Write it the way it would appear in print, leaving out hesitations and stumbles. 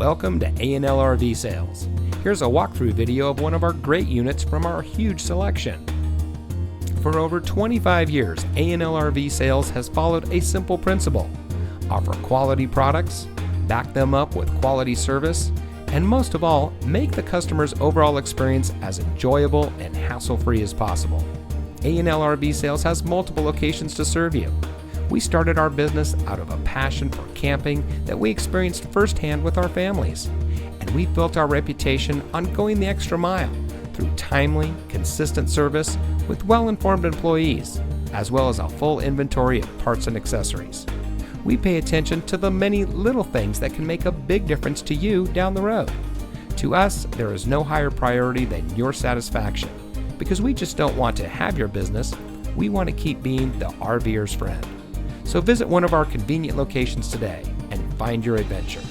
Welcome to A&L RV Sales. Here's a walkthrough video of one of our great units from our huge selection. For over 25 years, A&L RV Sales has followed a simple principle: offer quality products, back them up with quality service, and most of all, make the customer's overall experience as enjoyable and hassle-free as possible. A&L RV Sales has multiple locations to serve you. We started our business out of a passion for camping that we experienced firsthand with our families, and we built our reputation on going the extra mile through timely, consistent service with well-informed employees, as well as a full inventory of parts and accessories. We pay attention to the many little things that can make a big difference to you down the road. To us, there is no higher priority than your satisfaction, because we just don't want to have your business, we want to keep being the RVer's friend. So visit one of our convenient locations today and find your adventure.